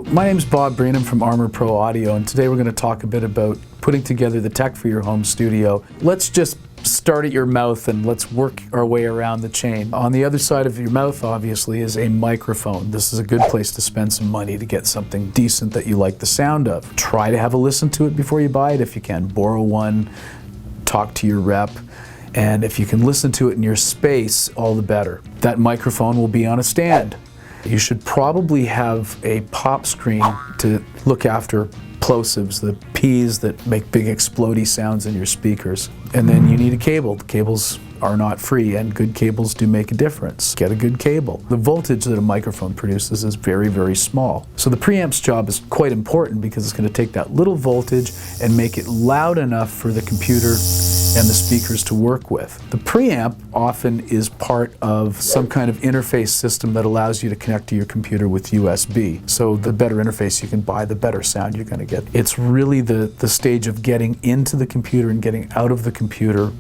My name's Bob Breen, I'm from Armor Pro Audio, and today we're going to talk a bit about putting together the tech for your home studio. Let's just start at your mouth and let's work our way around the chain. On the other side of your mouth, obviously, is a microphone. This is a good place to spend some money to get something decent that you like the sound of. Try to have a listen to it before you buy it if you can. Borrow one, talk to your rep, and if you can listen to it in your space, all the better. That microphone will be on a stand. You should probably have a pop screen to look after plosives, the P's that make big explodey sounds in your speakers. And then you need a cable. The cables are not free, and good cables do make a difference. Get a good cable. The voltage that a microphone produces is very, very small. So the preamp's job is quite important because it's going to take that little voltage and make it loud enough for the computer and the speakers to work with. The preamp often is part of some kind of interface system that allows you to connect to your computer with USB. So the better interface you can buy, the better sound you're going to get. It's really the stage of getting into the computer and getting out of the computer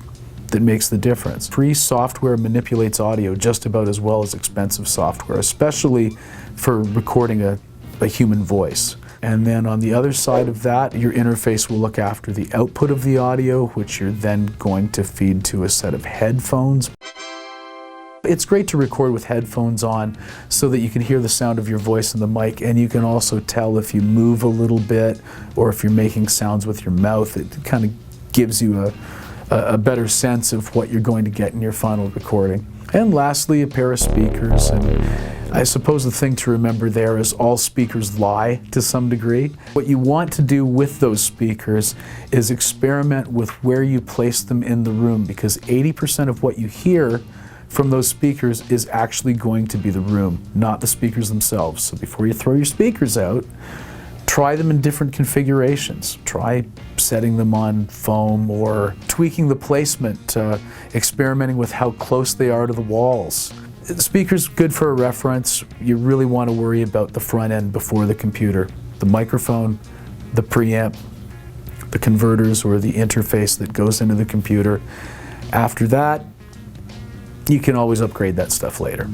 that makes the difference. Free software manipulates audio just about as well as expensive software, especially for recording a human voice. And then on the other side of that, your interface will look after the output of the audio, which you're then going to feed to a set of headphones. It's great to record with headphones on so that you can hear the sound of your voice in the mic, and you can also tell if you move a little bit or if you're making sounds with your mouth. It kind of gives you a better sense of what you're going to get in your final recording. And lastly, a pair of speakers. And I suppose the thing to remember there is all speakers lie to some degree. What you want to do with those speakers is experiment with where you place them in the room, because 80% of what you hear from those speakers is actually going to be the room, not the speakers themselves. So before you throw your speakers out, try them in different configurations. Try setting them on foam or tweaking the placement, experimenting with how close they are to the walls. The speaker's good for a reference. You really want to worry about the front end before the computer. The microphone, the preamp, the converters or the interface that goes into the computer. After that, you can always upgrade that stuff later.